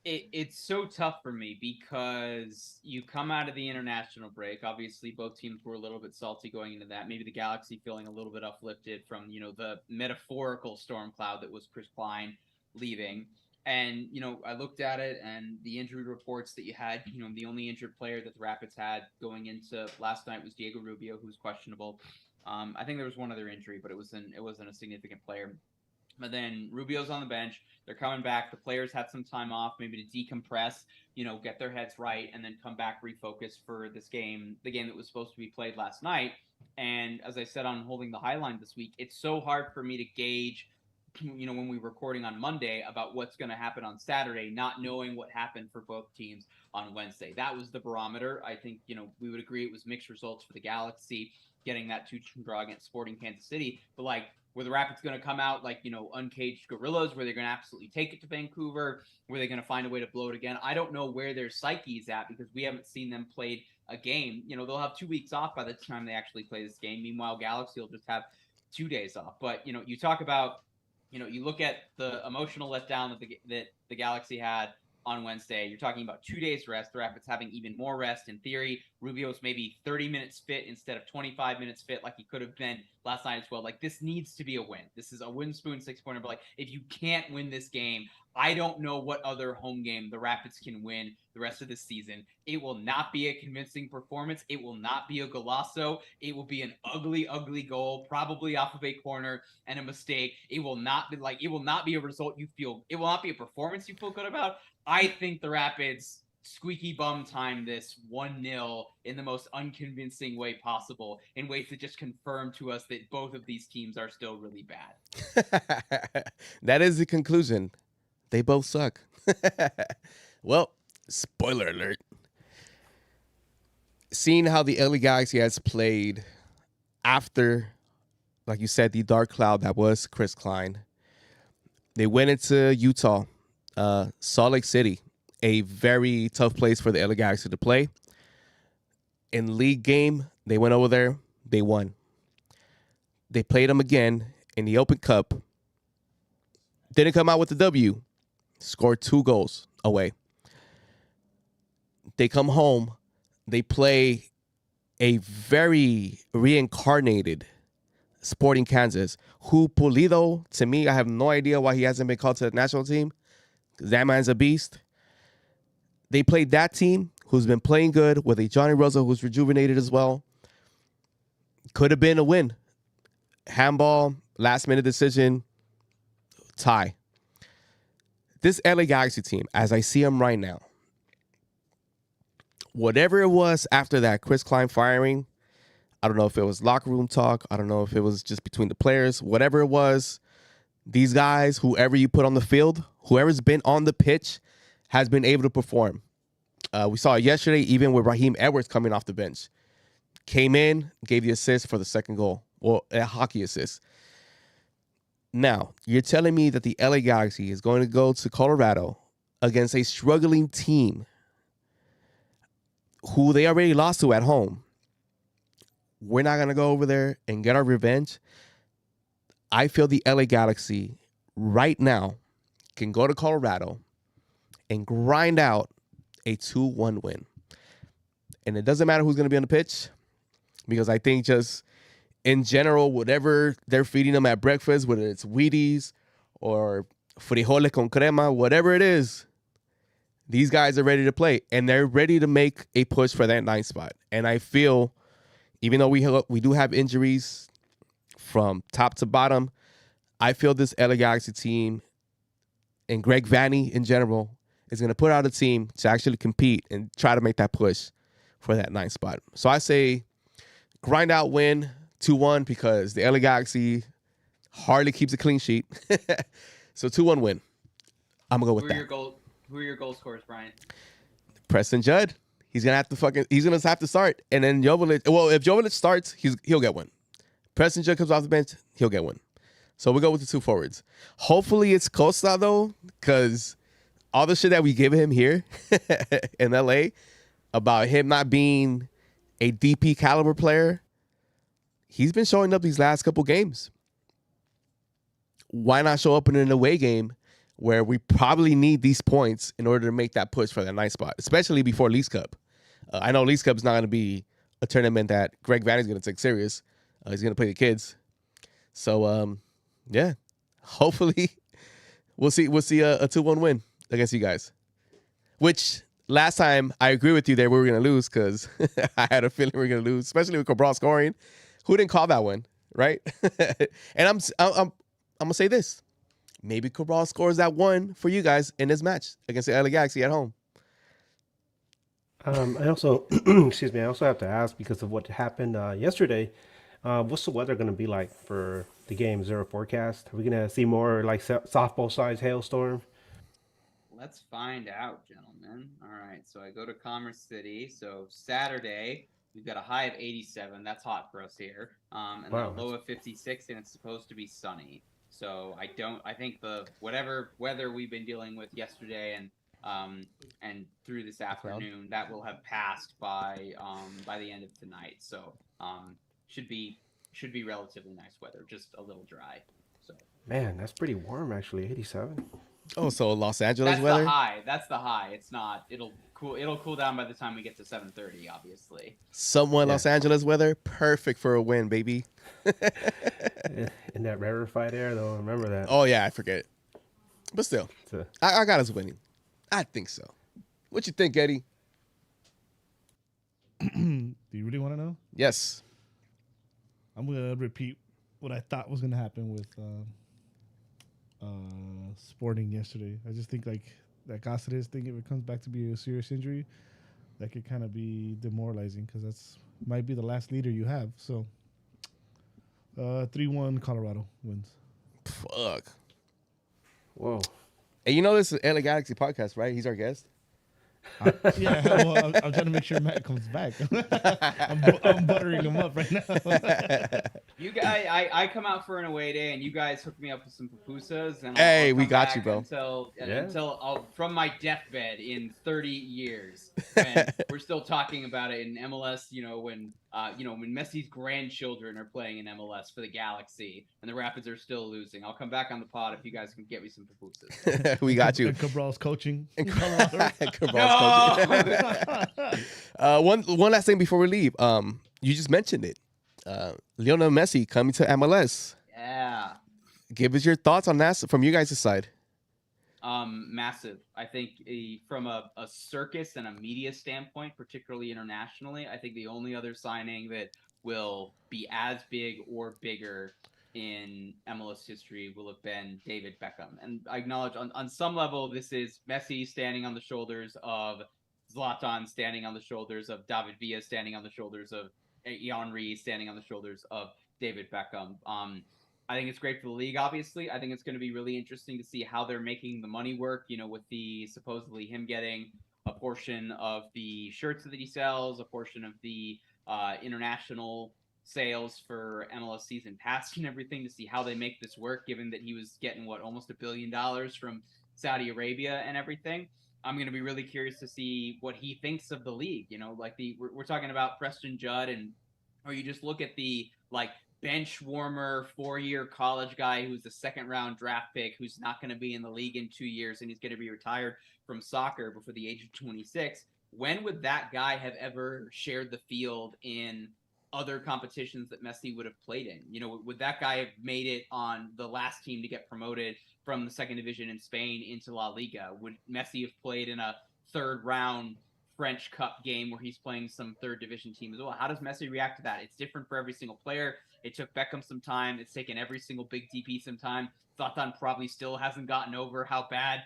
It's so tough for me because you come out of the international break. Obviously, both teams were a little bit salty going into that. Maybe the Galaxy feeling a little bit uplifted from, the metaphorical storm cloud that was Chris Klein leaving. And, I looked at it and the injury reports that you had, the only injured player that the Rapids had going into last night was Diego Rubio, who's questionable. I think there was one other injury, but it wasn't a significant player. But then Rubio's on the bench. They're coming back. The players had some time off, maybe to decompress, get their heads right, and then come back, refocus for this game, the game that was supposed to be played last night. And as I said on Holding the Highline this week, it's so hard for me to gauge, when we were recording on Monday about what's going to happen on Saturday, not knowing what happened for both teams on Wednesday. That was the barometer. I think, we would agree it was mixed results for the Galaxy, getting that 2-2 draw against Sporting Kansas City. But were the Rapids going to come out like, uncaged gorillas? Were they going to absolutely take it to Vancouver? Were they going to find a way to blow it again? I don't know where their psyche is at because we haven't seen them played a game. They'll have 2 weeks off by the time they actually play this game. Meanwhile, Galaxy will just have 2 days off. But, you talk about, you look at the emotional letdown that the Galaxy had on Wednesday. You're talking about 2 days rest. The Rapids having even more rest. In theory, Rubio's maybe 30 minutes fit instead of 25 minutes fit like he could have been last night as well. This needs to be a win. This is a win spoon 6-pointer. But if you can't win this game, I don't know what other home game the Rapids can win the rest of the season. It will not be a convincing performance. It will not be a golazo. It will be an ugly, ugly goal, probably off of a corner and a mistake. It will not be a result you feel. It will not be a performance you feel good about. I think the Rapids squeaky bum time this 1-0 in the most unconvincing way possible, in ways that just confirm to us that both of these teams are still really bad. That is the conclusion. They both suck. Well, spoiler alert. Seeing how the LA Galaxy has played after, like you said, the dark cloud that was Chris Klein, they went into Utah, Salt Lake City, a very tough place for the LA Galaxy to play. In league game, they went over there, they won. They played them again in the Open Cup. Didn't come out with the W. Scored 2 goals away. They come home. They play a very reincarnated Sporting Kansas, who Pulido, to me, I have no idea why he hasn't been called to the national team. That man's a beast. They played that team who's been playing good with a Johnny Rosa who's rejuvenated as well. Could have been a win. Handball, last minute decision, tie. This LA Galaxy team, as I see them right now, whatever it was after that Chris Klein firing, I don't know if it was locker room talk. I don't know if it was just between the players. Whatever it was, these guys, whoever you put on the field, whoever's been on the pitch, has been able to perform. We saw it yesterday, even with Raheem Edwards coming off the bench. Came in, gave the assist for the second goal. Well, a hockey assist. Now, you're telling me that the LA Galaxy is going to go to Colorado against a struggling team who they already lost to at home. We're not going to go over there and get our revenge. I feel the LA Galaxy right now can go to Colorado and grind out a 2-1 win. And it doesn't matter who's going to be on the pitch, because I think just in general, whatever they're feeding them at breakfast, whether it's Wheaties or frijoles con crema, whatever it is, these guys are ready to play, and they're ready to make a push for that 9th spot. And I feel, even though we do have injuries from top to bottom, I feel this LA Galaxy team and Greg Vanney in general is going to put out a team to actually compete and try to make that push for that 9th spot. So I say grind out win 2-1 because the LA Galaxy hardly keeps a clean sheet. So 2-1 win. I'm going to go with that. Who are your goal scorers, Brian? Preston Judd. He's gonna have to start. And then Joveljic. Well, if Joveljic starts, he'll get one. Preston Judd comes off the bench, he'll get one. So we'll go with the 2 forwards. Hopefully it's Costa though, because all the shit that we give him here in LA about him not being a DP caliber player, he's been showing up these last couple games. Why not show up in an away game where we probably need these points in order to make that push for that 9th spot, especially before Leagues Cup. I know Leagues Cup is not going to be a tournament that Greg Vanney's going to take serious. He's going to play the kids. So, yeah, hopefully we'll see a 2-1 win against you guys. Which last time I agree with you there we were going to lose because I had a feeling we were going to lose, especially with Cabral scoring. Who didn't call that one, right? And I'm going to say this. Maybe Cabral scores that one for you guys in this match against the LA Galaxy at home. I also, excuse me, I also have to ask because of what happened yesterday. What's the weather going to be like for the game? Is there a forecast? Are we going to see more like softball-sized hailstorm? Let's find out, gentlemen. All right, so I go to Commerce City. So Saturday, we've got a high of 87. That's hot for us here. And Wow. a low of 56, and it's supposed to be sunny. So I think the whatever weather we've been dealing with yesterday and through this afternoon, that will have passed by the end of tonight. So should be relatively nice weather, just a little dry. So Man, that's pretty warm actually, 87. Oh, so Los Angeles that's weather? the high. That's the high. It's not. It'll cool down by the time we get to 7:30, obviously. Somewhat Yeah. Los Angeles weather. Perfect for a win, baby. In that rarefied air though, remember that. Oh, yeah, I forget it. But still, So, I got us winning. I think so. What you think, Eddie? Do you really want to know? Yes. I'm gonna repeat what I thought was gonna happen with Sporting yesterday. I just think like that Cáceres thing, if it comes back to be a serious injury, that could kind of be demoralizing because that's might be the last leader you have. So 3-1 Colorado wins. Fuck. whoa. Hey, you know this is LA Galaxy podcast, right? He's our guest. Yeah, well, I'm trying to make sure Matt comes back. I'm buttering him up right now. You guys, I come out for an away day, and you guys hook me up with some pupusas, and Hey, I'll we come got back you, bro. Until I'll from my deathbed in 30 years, when we're still talking about it in MLS. When Messi's grandchildren are playing in MLS for the Galaxy, and the Rapids are still losing. I'll come back on the pod if you guys can get me some pupusas. We got you. And Cabral's coaching. And Colorado. Cabral's coaching. One last thing before we leave. You just mentioned it. Lionel Messi coming to MLS. Yeah. Give us your thoughts on that from you guys' side. Massive. I think from a circus and a media standpoint, particularly internationally, I think the only other signing that will be as big or bigger in MLS history will have been David Beckham. And I acknowledge on some level, this is Messi standing on the shoulders of Zlatan, standing on the shoulders of David Villa, standing on the shoulders of Henry, standing on the shoulders of David Beckham. I think it's great for the league, obviously. I think it's going to be really interesting to see how they're making the money work, with the supposedly him getting a portion of the shirts that he sells, a portion of the international sales for MLS season pass and everything, to see how they make this work, given that he was getting almost $1 billion from Saudi Arabia and everything. I'm going to be really curious to see what he thinks of the league. We're talking about Preston Judd, or you just look at the bench warmer 4-year college guy who's a second-round draft pick who's not going to be in the league in 2 years, and he's going to be retired from soccer before the age of 26. When would that guy have ever shared the field in other competitions that Messi would have played in? Would that guy have made it on the last team to get promoted from the second division in Spain into La Liga? Would Messi have played in a third-round French Cup game where he's playing some third division team as well? How does Messi react to that? It's different for every single player. It took Beckham some time. It's taken every single big DP some time. Zlatan probably still hasn't gotten over how bad,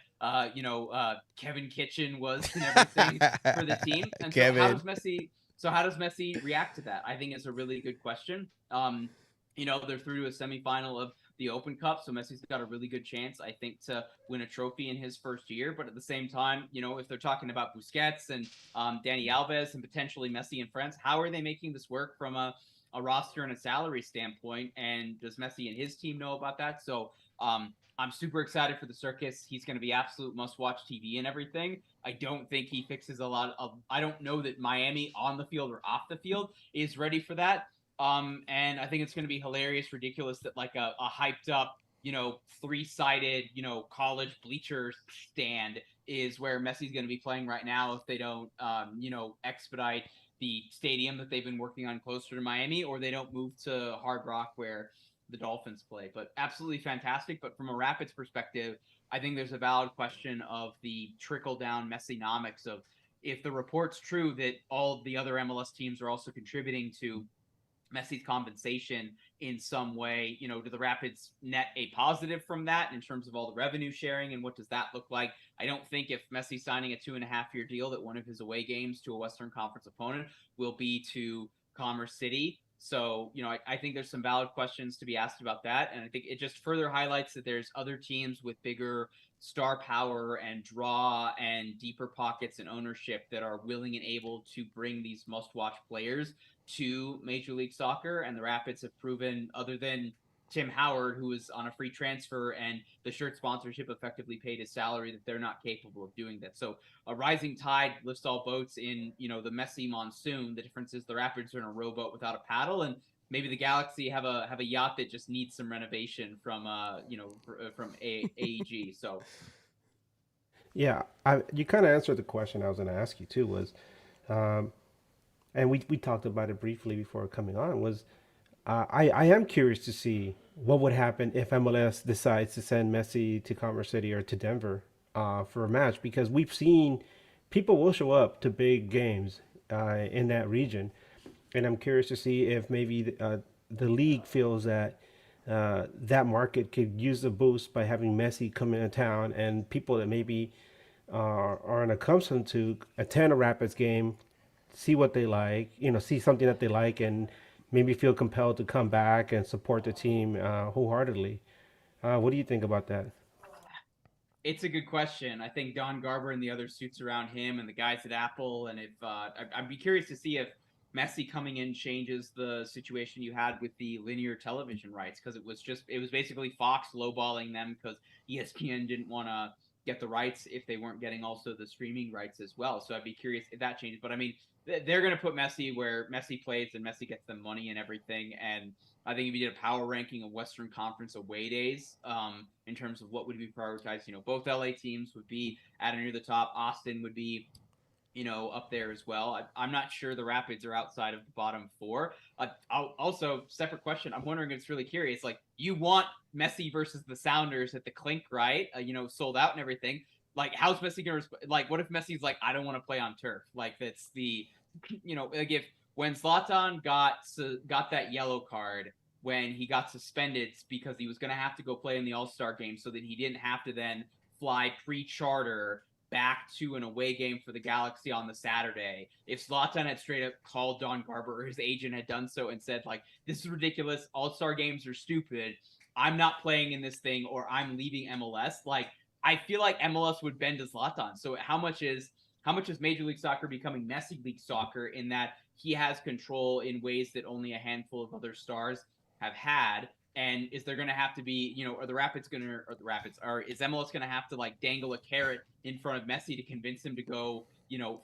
Kevin Kitchen was and everything for the team. And so how Kevin. does Messi? So how does Messi react to that? I think it's a really good question. They're through to a semifinal of the Open Cup, so Messi's got a really good chance, I think, to win a trophy in his first year. But at the same time, if they're talking about Busquets and Dani Alves and potentially Messi and friends, how are they making this work from a roster and a salary standpoint? And does Messi and his team know about that? So I'm super excited for the circus. He's going to be absolute must-watch TV and everything. I don't think he fixes a lot of. I don't know that Miami on the field or off the field is ready for that. And I think it's going to be hilarious, ridiculous that like a hyped up, three-sided, college bleacher stand is where Messi's going to be playing right now if they don't, expedite the stadium that they've been working on closer to Miami, or they don't move to Hard Rock where the Dolphins play. But absolutely fantastic. But from a Rapids perspective, I think there's a valid question of the trickle-down Messinomics of if the report's true that all of the other MLS teams are also contributing to Messi's compensation in some way, do the Rapids net a positive from that in terms of all the revenue sharing, and what does that look like? I don't think if Messi's signing a 2.5-year deal that one of his away games to a Western Conference opponent will be to Commerce City. So, I think there's some valid questions to be asked about that. And I think it just further highlights that there's other teams with bigger star power and draw and deeper pockets and ownership that are willing and able to bring these must-watch players to Major League Soccer. And the Rapids have proven, other than Tim Howard, who was on a free transfer and the shirt sponsorship effectively paid his salary, that they're not capable of doing that. So a rising tide lifts all boats in, the Messi monsoon. The difference is the Rapids are in a rowboat without a paddle, and maybe the Galaxy have a yacht that just needs some renovation from AEG. So Yeah, you kind of answered the question I was going to ask you too. Was and we talked about it briefly before coming on. Was I am curious to see what would happen if MLS decides to send Messi to Commerce City or to Denver for a match, because we've seen people will show up to big games in that region, and I'm curious to see if maybe the league feels that that market could use a boost by having Messi come into town, and people that maybe are unaccustomed to attend a Rapids game, see what they like, see something that they like, and maybe feel compelled to come back and support the team wholeheartedly. What do you think about that? it's a good question. I think Don Garber and the other suits around him and the guys at Apple, and if I'd be curious to see if Messi coming in changes the situation you had with the linear television rights, because it was basically Fox lowballing them because ESPN didn't want to get the rights if they weren't getting also the streaming rights as well. So I'd be curious if that changes. But I mean, they're going to put Messi where Messi plays and Messi gets the money and everything. And I think if you did a power ranking of Western Conference away days, in terms of what would be prioritized, both LA teams would be at or near the top. Austin would be, up there as well. I'm not sure the Rapids are outside of the bottom four. Also, separate question. I'm wondering, it's really curious. Like, you want Messi versus the Sounders at the Clink, right? Sold out and everything. Like, how's Messi going to like, what if Messi's like, I don't want to play on turf? Like, that's the, like if when Zlatan got that yellow card when he got suspended because he was going to have to go play in the All-Star game so that he didn't have to then fly pre-charter back to an away game for the Galaxy on the Saturday. If Zlatan had straight up called Don Garber, or his agent had done so and said, like, this is ridiculous, All-Star games are stupid, I'm not playing in this thing, or I'm leaving MLS, like, I feel like MLS would bend to Zlatan. So how much is Major League Soccer becoming Messi League Soccer in that he has control in ways that only a handful of other stars have had? And is there going to have to be, are the Rapids going to, or the Rapids, or is MLS going to have to like dangle a carrot in front of Messi to convince him to go,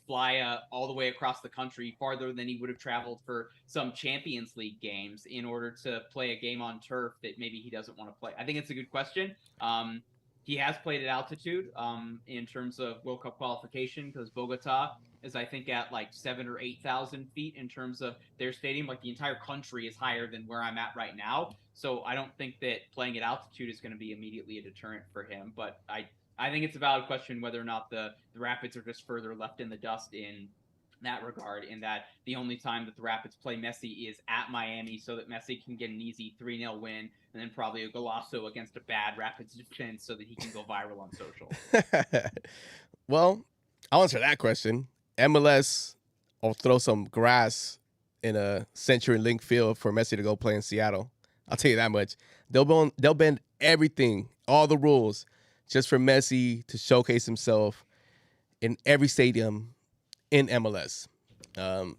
fly all the way across the country, farther than he would have traveled for some Champions League games in order to play a game on turf that maybe he doesn't want to play? I think it's a good question. He has played at altitude in terms of World Cup qualification, because Bogota is, I think, at like 7,000 or 8,000 feet in terms of their stadium. Like, the entire country is higher than where I'm at right now. So I don't think that playing at altitude is going to be immediately a deterrent for him. But I think it's a valid question whether or not the Rapids are just further left in the dust in that regard, in that the only time that the Rapids play Messi is at Miami, so that Messi can get an easy 3-0 win, and then probably a golazo against a bad Rapids defense so that he can go viral on social. Well, I'll answer that question. MLS will throw some grass in a CenturyLink field for Messi to go play in Seattle. I'll tell you that much. They'll bend everything, all the rules, just for Messi to showcase himself in every stadium in MLS. I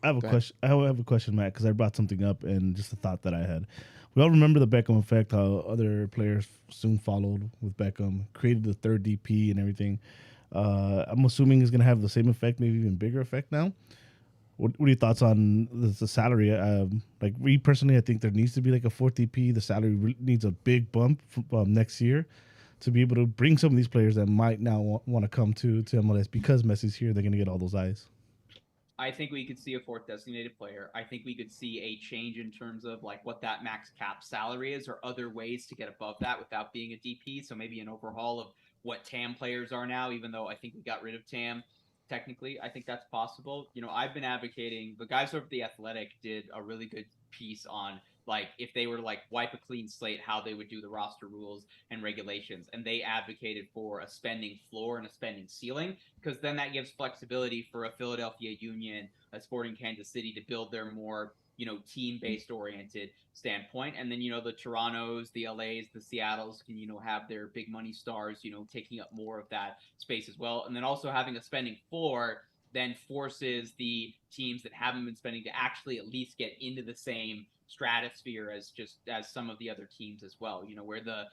have a question. I have a question, Matt, because I brought something up and just a thought that I had. We all remember the Beckham effect, how other players soon followed with Beckham, created the third DP and everything. I'm assuming he's going to have the same effect, maybe even bigger effect now. What are your thoughts on the salary? Like me personally, I think there needs to be like a fourth DP. The salary needs a big bump next year to be able to bring some of these players that might now want to come to MLS because Messi's here. They're going to get all those eyes. I think we could see a fourth designated player. I think we could see a change in terms of like what that max cap salary is, or other ways to get above that without being a DP. So maybe an overhaul of what TAM players are now, even though I think we got rid of TAM technically. I think that's possible. You know, I've been advocating, the guys over at The Athletic did a really good piece on like if they were to like wipe a clean slate, how they would do the roster rules and regulations. And they advocated for a spending floor and a spending ceiling, because then that gives flexibility for a Philadelphia Union, a Sporting Kansas City to build their more, you know, team-based oriented standpoint. And then, you know, the Torontos, the LAs, the Seattles can, you know, have their big money stars, you know, taking up more of that space as well. And then also having a spending floor then forces the teams that haven't been spending to actually at least get into the same stratosphere as some of the other teams as well, you know, where the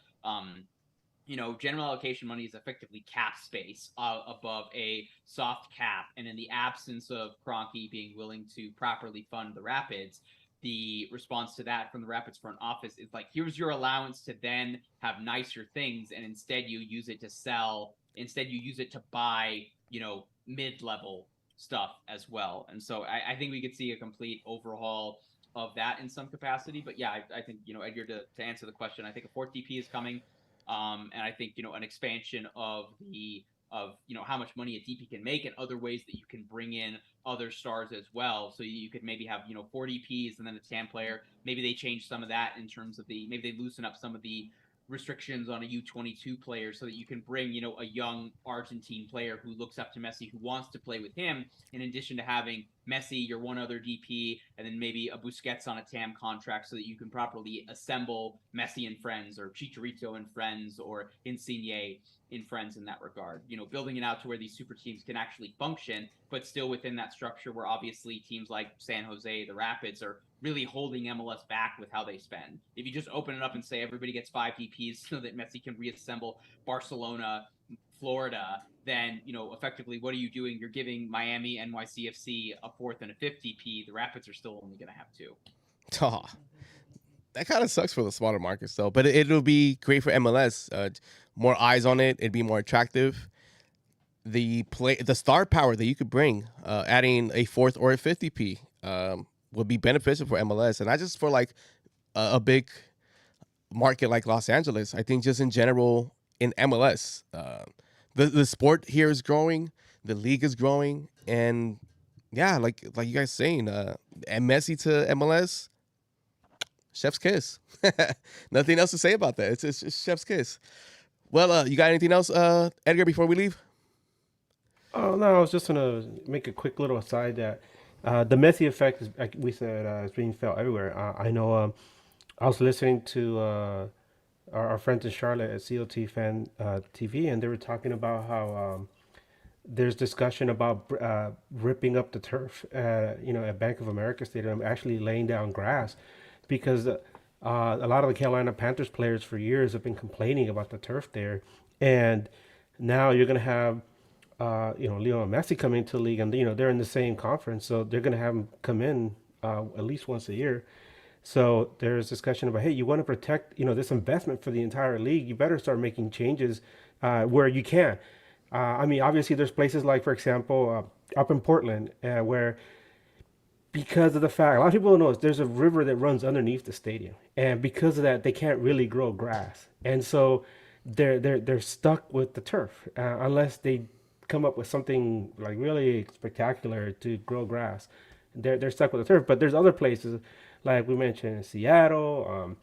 you know, general allocation money is effectively cap space above a soft cap. And in the absence of Kroenke being willing to properly fund the Rapids, the response to that from the Rapids front office is like, here's your allowance to then have nicer things, and instead you use it to sell. Instead you use it to buy, you know, mid-level stuff as well. And so I think we could see a complete overhaul of that in some capacity. But yeah, I think, you know, Edgar, to answer the question, I think a fourth DP is coming. And I think, you know, an expansion of you know, how much money a DP can make and other ways that you can bring in other stars as well. So you could maybe have, you know, 4 DPs and then a TAM player. Maybe they change some of that in terms of maybe they loosen up some of the restrictions on a U22 player so that you can bring, you know, a young Argentine player who looks up to Messi, who wants to play with him, in addition to having Messi, your one other DP, and then maybe a Busquets on a TAM contract so that you can properly assemble Messi and friends, or Chicharito and friends, or Insigne in friends in that regard. You know, building it out to where these super teams can actually function, but still within that structure where obviously teams like San Jose, the Rapids, are really holding MLS back with how they spend. If you just open it up and say everybody gets 5 DPs so that Messi can reassemble Barcelona, Florida, then, you know, effectively what are you doing? You're giving Miami, NYCFC a fourth and a fifth DP. The Rapids are still only going to have 2. Oh, that kind of sucks for the smaller markets, though. But it'll be great for MLS. More eyes on it. It'd be more attractive. The star power that you could bring, adding a fourth or a fifth DP, would be beneficial for MLS, and not just for like a big market like Los Angeles. I think just in general in MLS, the sport here is growing, the league is growing, and yeah, like you guys saying, and Messi to MLS, chef's kiss. Nothing else to say about that. It's just chef's kiss. Well, you got anything else, Edgar, before we leave? Oh no, I was just gonna make a quick little aside that the Messi effect is, like we said, is being felt everywhere. I know. I was listening to our friends in Charlotte at COT Fan TV, and they were talking about how there's discussion about ripping up the turf, you know, at Bank of America Stadium, actually laying down grass, because a lot of the Carolina Panthers players for years have been complaining about the turf there, and now you're gonna have you know, Leo and Messi coming into the league, and you know they're in the same conference, so they're gonna have them come in at least once a year. So there's discussion about, hey, you want to protect, you know, this investment for the entire league. You better start making changes where you can. I mean, obviously, there's places like, for example, up in Portland, where because of the fact, a lot of people don't know, there's a river that runs underneath the stadium, and because of that, they can't really grow grass, and so they're stuck with the turf unless they come up with something like really spectacular to grow grass. They're stuck with the turf. But there's other places, like we mentioned, Seattle,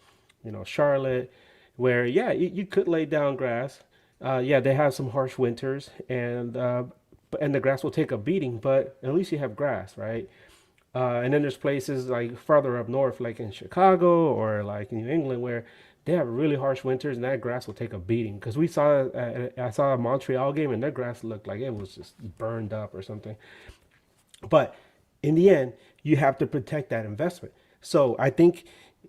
Charlotte, where you could lay down grass. They have some harsh winters, and the grass will take a beating, but at least you have grass, right? And then there's places like farther up north, like in Chicago or like in New England, where they have really harsh winters, and that grass will take a beating. Because I saw a Montreal game, and their grass looked like it was just burned up or something. But in the end, you have to protect that investment. So I think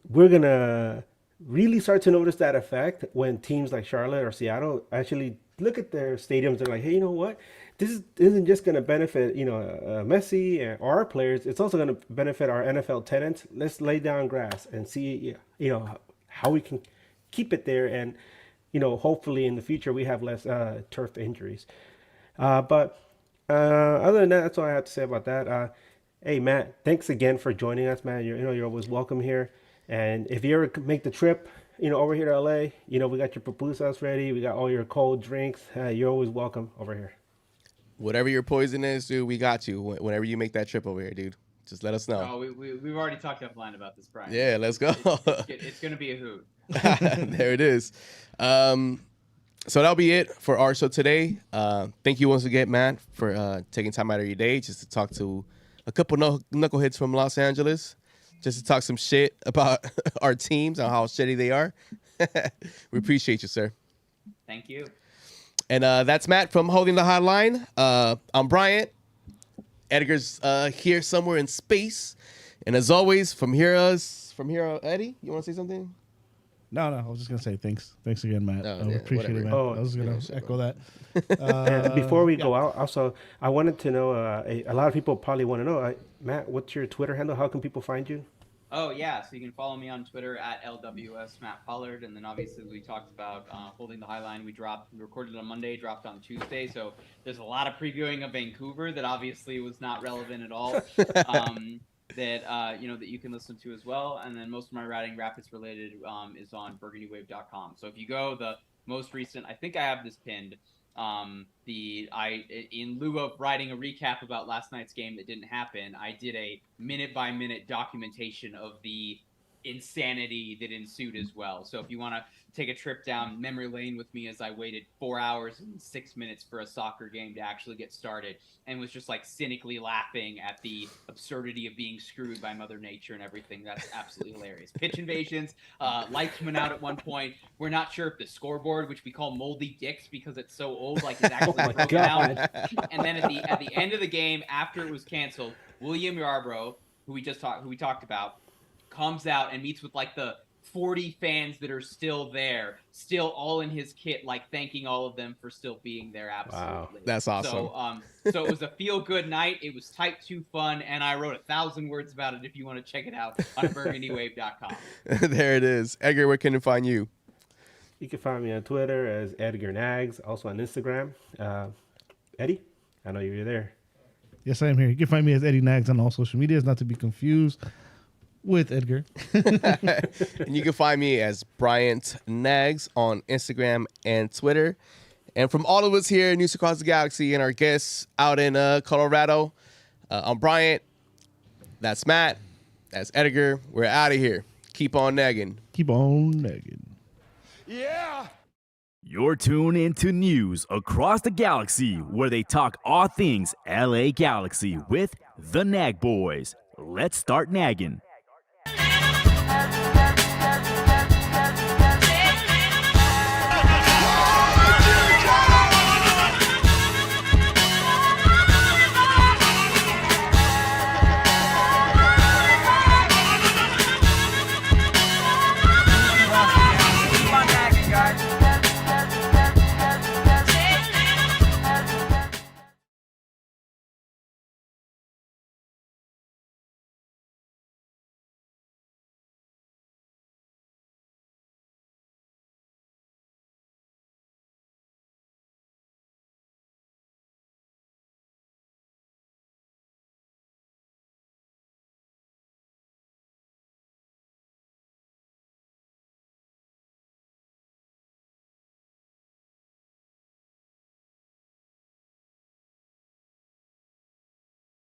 we're gonna really start to notice that effect when teams like Charlotte or Seattle actually look at their stadiums. They're like, hey, you know what? Isn't just going to benefit, Messi and our players. It's also going to benefit our NFL tenants. Let's lay down grass and see, how we can keep it there. And, hopefully in the future we have less turf injuries. But other than that, that's all I have to say about that. Hey, Matt, thanks again for joining us, man. You're always welcome here. And if you ever make the trip, over here to LA, we got your pupusas ready. We got all your cold drinks. You're always welcome over here. Whatever your poison is, dude, we got you. Whenever you make that trip over here, dude, just let us know. Oh, we've already talked offline about this, Brian. Yeah, let's go. It's going to be a hoot. There it is. So that'll be it for our show today. Thank you once again, Matt, for taking time out of your day just to talk to a couple knuckleheads from Los Angeles, just to talk some shit about our teams and how shitty they are. We appreciate you, sir. Thank you. And that's Matt from Holding the Hotline. I'm Bryant. Edgar's here somewhere in space. And as always, from here, Eddie, you want to say something? No, I was just gonna say thanks. Thanks again, Matt. Oh, I yeah, appreciate whatever. it, man. I was gonna echo that. And before we go out, also, I wanted to know, a lot of people probably want to know, Matt, what's your Twitter handle? How can people find you? Oh, yeah. So you can follow me on Twitter at LWS Matt Pollard. And then obviously we talked about Holding the Highline. We recorded on Monday, dropped on Tuesday. So there's a lot of previewing of Vancouver that obviously was not relevant at all. That you can listen to as well. And then most of my writing, Rapids related, is on burgundywave.com. So if you go, the most recent, I think I have this pinned. In lieu of writing a recap about last night's game that didn't happen, I did a minute-by-minute documentation of the insanity that ensued as well. So if you want to take a trip down memory lane with me as I waited 4 hours and 6 minutes for a soccer game to actually get started and was just like cynically laughing at the absurdity of being screwed by Mother Nature and everything, that's absolutely hilarious. Pitch invasions, lights went out at one point. We're not sure if the scoreboard, which we call Moldy Dicks because it's so old, like it's actually broken out. And then at the end of the game, after it was canceled, William Yarbrough, who we talked about, comes out and meets with like the 40 fans that are still there, still all in his kit, like thanking all of them for still being there. Absolutely. Wow, that's awesome. So it was a feel-good night. It was type 2 fun, and I wrote 1,000 words about it if you want to check it out on burgundywave.com. There it is. Edgar, where can I find you? You can find me on Twitter as Edgar Nags, also on Instagram. Eddie, I know you're there. Yes, I am here. You can find me as Eddie Nags on all social medias, not to be confused with Edgar. And you can find me as Bryant Nags on Instagram and Twitter. And from all of us here in News Across the Galaxy and our guests out in Colorado, I'm Bryant. That's Matt. That's Edgar. We're out of here. Keep on nagging. Keep on nagging. Yeah! You're tuned into News Across the Galaxy, where they talk all things LA Galaxy with the Nag Boys. Let's start nagging.